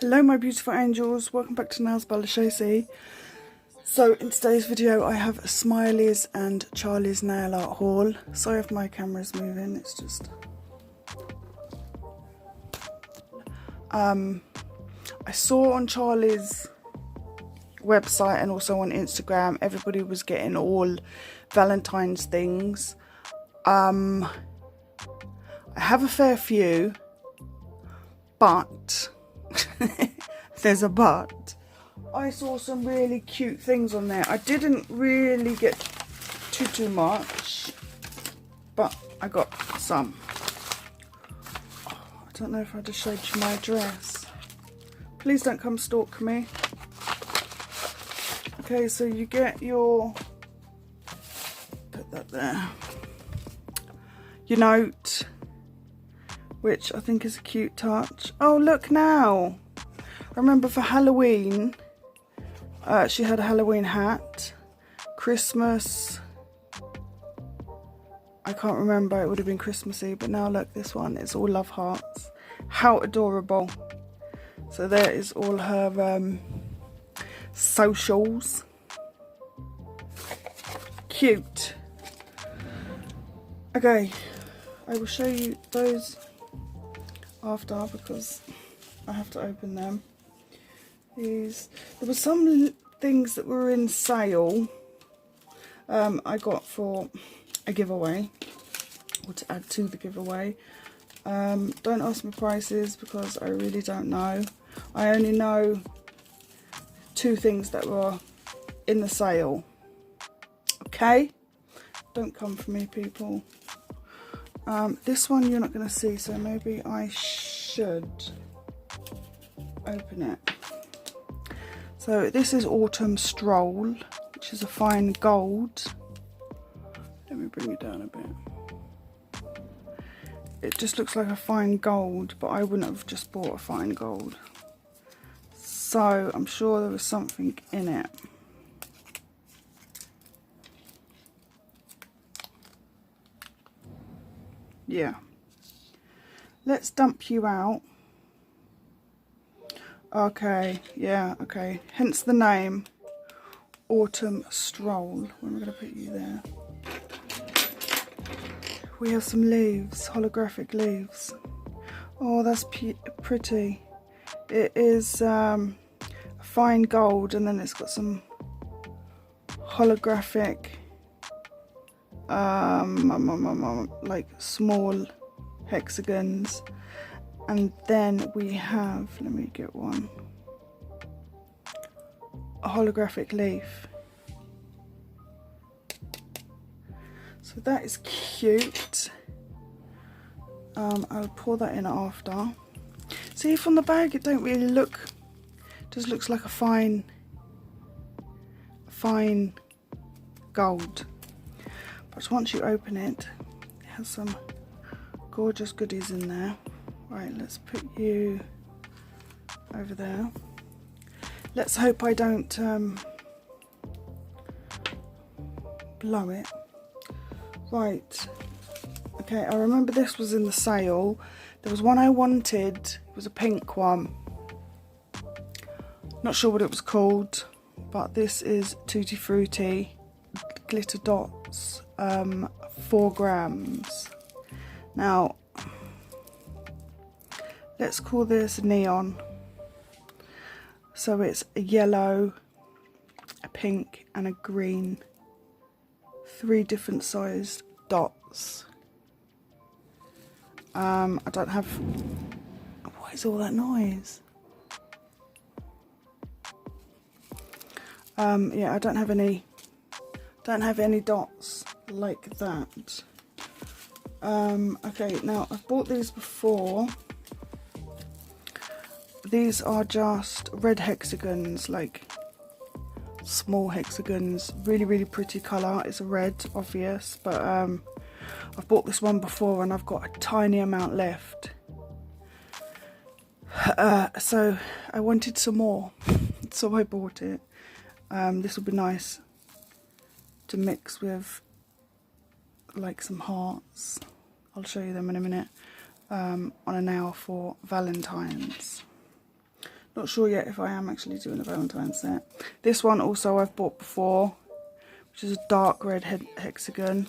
Hello my beautiful angels, welcome back to Nails by LJOLUSESI. So in today's video I have Smiley's and Charlie's nail art haul. Sorry if my camera's moving, it's just... I saw on Charlie's website and also on Instagram everybody was getting all Valentine's things. I have a fair few, but... there's a but. I saw some really cute things on there. I didn't really get too much, but I got some. Oh, I don't know if I just showed you my address. Please don't come stalk me. Okay, so you get your, put that there, your note, which I think is a cute touch. Oh, look now. I remember for Halloween, she had a Halloween hat. Christmas, I can't remember, it would have been Christmassy, but now look, this one, it's all love hearts. How adorable. So there is all her socials. Cute. Okay, I will show you those after because I have to open them. There were some things that were in sale I got for a giveaway, or to add to the giveaway. Don't ask me prices because I really don't know. I only know 2 things that were in the sale. Okay? Don't come for me, people. This one you're not going to see, so maybe I should open it. So this is Autumn Stroll, which is a fine gold. Let me bring it down a bit. It just looks like a fine gold, but I wouldn't have just bought a fine gold. So I'm sure there was something in it. Yeah. Let's dump you out. Okay, yeah, okay. Hence the name, Autumn Stroll. When am I going to put you there? We have some leaves, holographic leaves. Oh, that's pretty. It is a fine gold, and then it's got some holographic, like small hexagons. And then we have, let me get one, a holographic leaf. So that is cute. I'll pour that in after. See, from the bag it don't really look, it just looks like a fine gold. But once you open it, it has some gorgeous goodies in there. Right, let's put you over there. Let's hope I don't blow it. Right, okay, I remember this was in the sale. There was one I wanted, it was a pink one. Not sure what it was called, but this is Tutti Frutti glitter dots, 4 grams. Now, let's call this neon. So it's a yellow, a pink and a green. 3 different sized dots. I don't have... What is all that noise? Yeah, I don't have any dots like that. Okay, now I've bought these before. These are just red hexagons, like small hexagons. Really pretty colour. It's a red, obvious, but I've bought this one before and I've got a tiny amount left. So I wanted some more, so I bought it. This will be nice to mix with like some hearts. I'll show you them in a minute. On a nail for Valentine's. Not sure yet if I am actually doing a Valentine's set. This one also I've bought before, which is a dark red hexagon.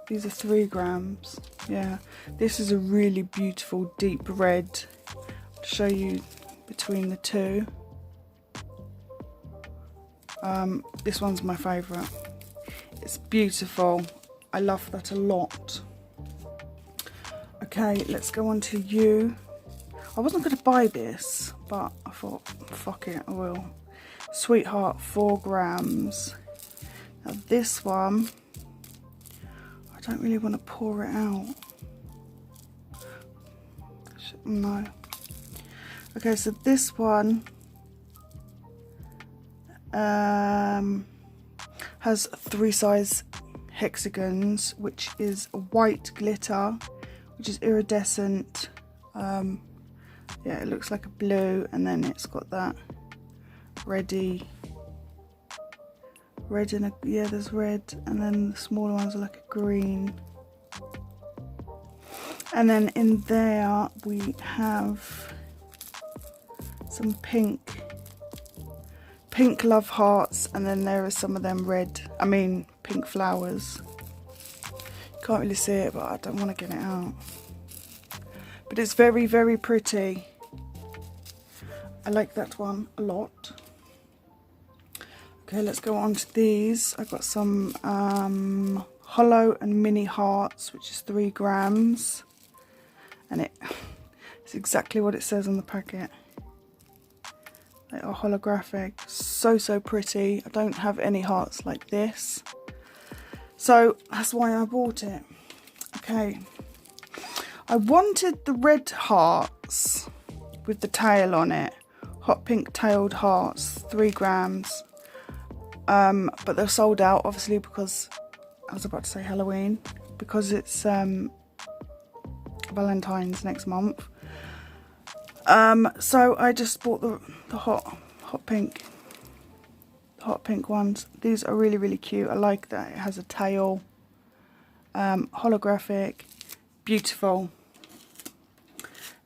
These are 3 grams. Yeah, this is a really beautiful deep red. I'll show you between the two. This one's my favourite. It's beautiful. I love that a lot. Okay, let's go on to you. I wasn't going to buy this, but I thought, fuck it, I will. Sweetheart, 4 grams. Now this one, I don't really want to pour it out. No. Okay, so this one has 3 size hexagons, which is a white glitter, which is iridescent. Yeah, it looks like a blue, and then it's got that red in a, yeah, there's red, and then the smaller ones are like a green. And then in there we have some pink love hearts, and then there are some of them pink flowers. You can't really see it, but I don't want to get it out. But it's very, very pretty. I like that one a lot. Okay, let's go on to these. I've got some hollow and mini hearts, which is 3 grams. And it's exactly what it says on the packet. They are holographic. So, so pretty. I don't have any hearts like this, so that's why I bought it. Okay. I wanted the red hearts with the tail on it. Hot pink tailed hearts, 3 grams. But they're sold out, obviously, because I was about to say Halloween, because it's Valentine's next month. So I just bought the hot pink ones. These are really, really cute. I like that it has a tail, holographic, beautiful.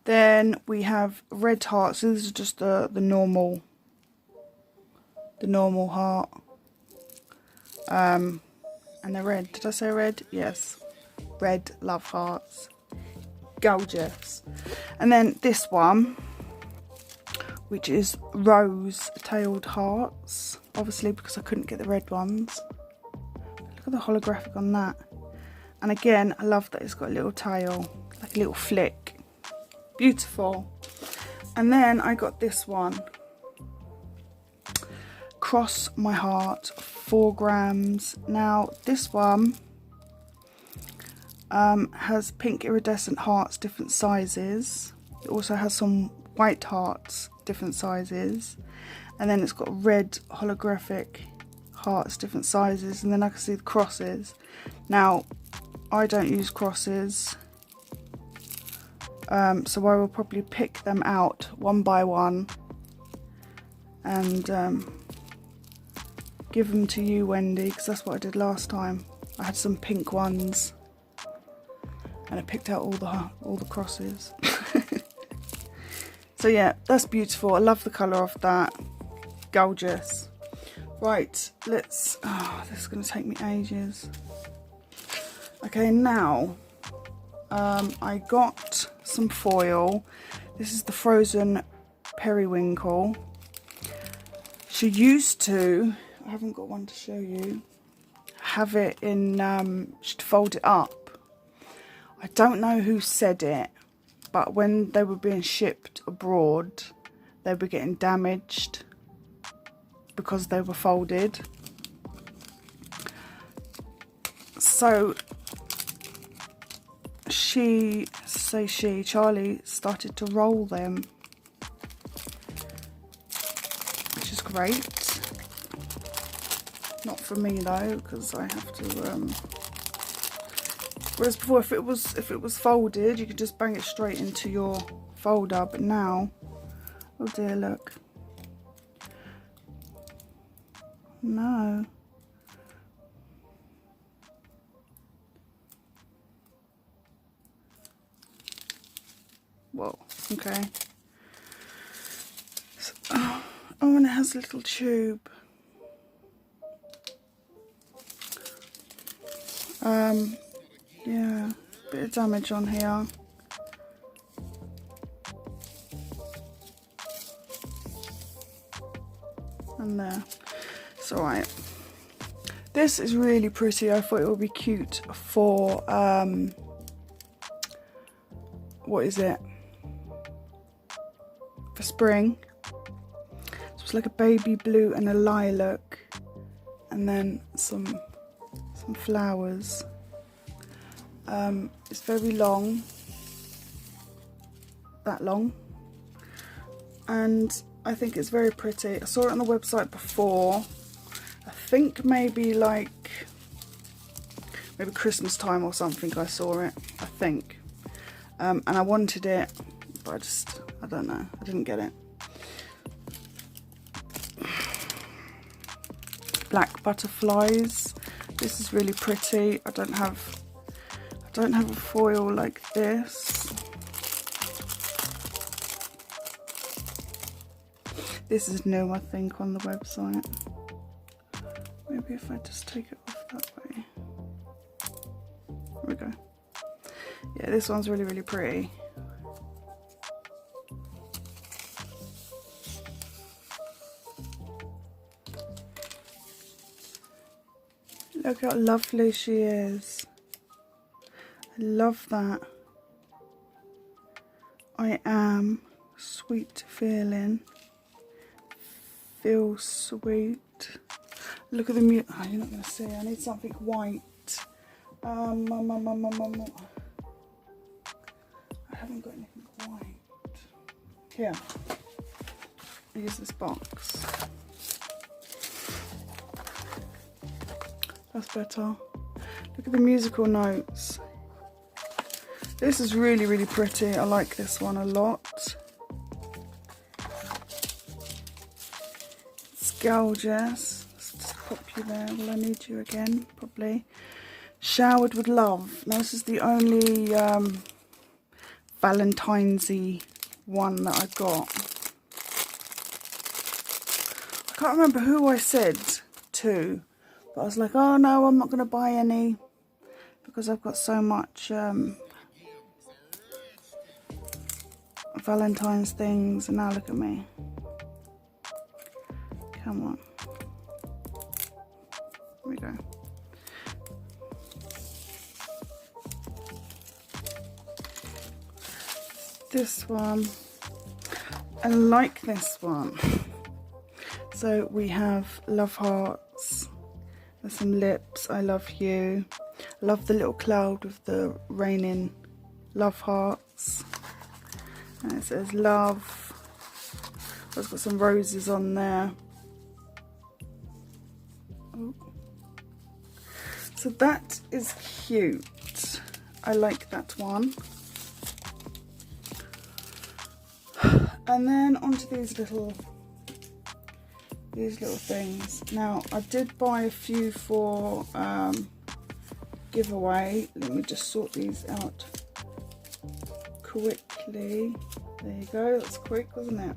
Then we have red hearts. So this is just the normal heart. And they're red. Did I say red? Yes. Red love hearts. Gorgeous. And then this one, which is rose tailed hearts, obviously because I couldn't get the red ones. Look at the holographic on that. And again, I love that it's got a little tail, like a little flick. Beautiful. And then I got this one, Cross My Heart, 4 grams. Now this one has pink iridescent hearts, different sizes. It also has some white hearts, different sizes. And then it's got red holographic hearts, different sizes. And then I can see the crosses. Now, I don't use crosses. So I will probably pick them out one by one and give them to you, Wendy, because that's what I did last time. I had some pink ones and I picked out all the crosses. So yeah, that's beautiful. I love the colour of that. Gorgeous. Right, let's, this is going to take me ages. Okay, now I got some foil. This is the frozen periwinkle. She used to, I haven't got one to show you, have it in, she'd fold it up. I don't know who said it, but when they were being shipped abroad, they were getting damaged because they were folded. So Charlie started to roll them, which is great. Not for me though, because I have to. Whereas before, if it was folded, you could just bang it straight into your folder. But now, oh dear, look. No. Whoa. Okay. Oh, and it has a little tube. Yeah, bit of damage on here. And there. It's alright. This is really pretty. I thought it would be cute for, what is it? For spring. So it's like a baby blue and a lilac. And then some flowers. It's very long. That long. And I think it's very pretty. I saw it on the website before. I think maybe Christmas time or something I saw it, I think. And I wanted it, but I don't know, I didn't get it. Black butterflies. This is really pretty. I don't have a foil like this. This is new, I think, on the website. Maybe if I just take it off that way. There we go. Yeah, this one's really, really pretty. Look how lovely she is. I love that. I am sweet feeling. Feel sweet. Look at the mute. Oh, you're not going to see. I need something white. I haven't got anything white. Here. I'll use this box. That's better. Look at the musical notes. This is really, really pretty. I like this one a lot. It's gorgeous. Let's just pop you there. Will I need you again? Probably. Showered with love. Now this is the only Valentine's-y one that I got. I can't remember who I said to, but I was like, oh no, I'm not going to buy any because I've got so much Valentine's things, and now look at me. Come on. Here we go. This one, I like this one. So we have love hearts, there's some lips, I love you. I love the little cloud with the raining love hearts. And it says love. It's got some roses on there. Oh. So that is cute. I like that one. And then onto these little things. Now I did buy a few for giveaway. Let me just sort these out quickly. There you go, that's quick, wasn't it?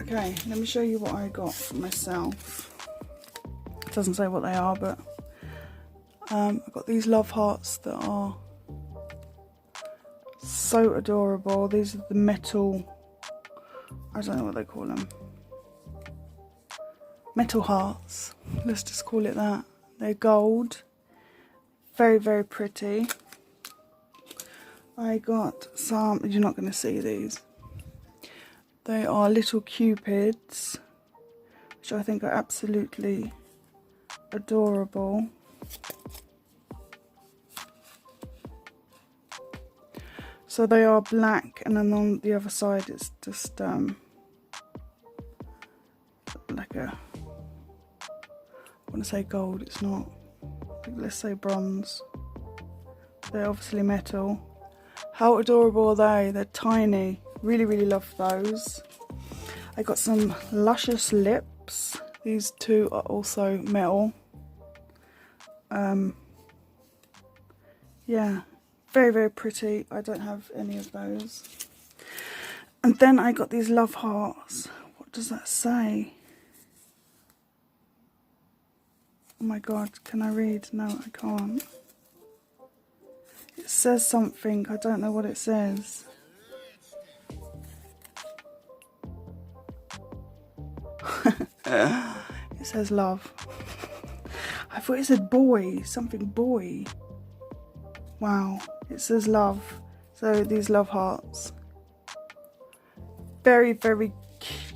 Okay, let me show you what I got for myself. It doesn't say what they are, but I've got these love hearts that are so adorable. These are the metal, I don't know what they call them. Metal hearts, let's just call it that. They're gold. Very, very pretty. I got some, you're not going to see these. They are little cupids, which I think are absolutely adorable. So they are black, and then on the other side it's just like a, I want to say gold, it's not. Let's say bronze. They're obviously metal. How adorable are they? They're tiny. Really, really love those. I got some luscious lips. These two are also metal. Yeah, very, very pretty. I don't have any of those. And then I got these love hearts. What What does that say? Oh my god, can I read? No, I can't. It says something, I don't know what it says. It says love. I thought it said boy, something boy. Wow, it says love. So these love hearts. Very, very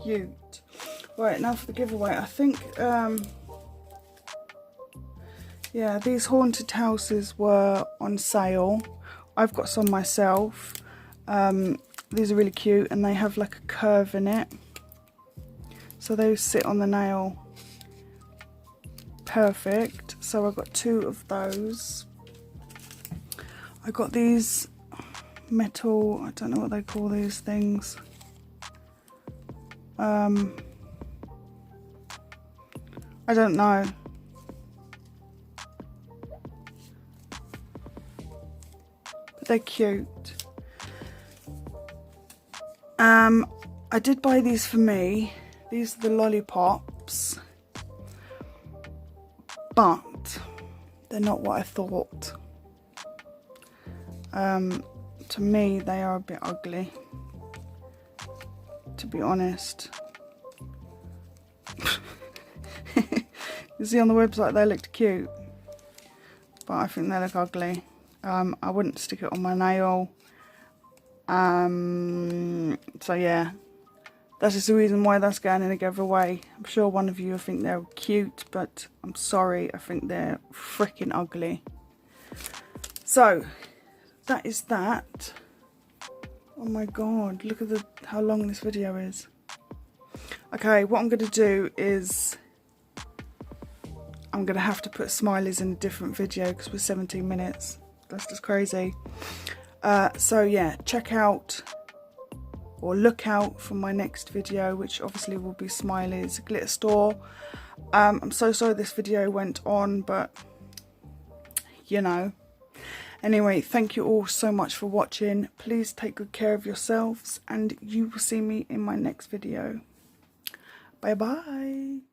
cute. Right, now for the giveaway. I think, yeah, these haunted houses were on sale. I've got some myself. These are really cute and they have like a curve in it. So they sit on the nail perfect. So I got 2 of those. I got these metal, I don't know what they call these things. I don't know. But they're cute. I did buy these for me. These are the lollipops. But they're not what I thought. To me, they are a bit ugly, to be honest. You see on the website they looked cute, but I think they look ugly. I wouldn't stick it on my nail. So yeah, that's just the reason why that's going in a giveaway. I'm sure one of you think they're cute, but I'm sorry, I think they're freaking ugly. So that is that. Oh my god, look at how long this video is. Okay, what I'm going to do is I'm going to have to put smileys in a different video because we're 17 minutes. That's just crazy. So yeah, check out or look out for my next video, which obviously will be smileys, glitter store. I'm so sorry this video went on, but you know. Anyway, thank you all so much for watching. Please take good care of yourselves and you will see me in my next video. Bye bye.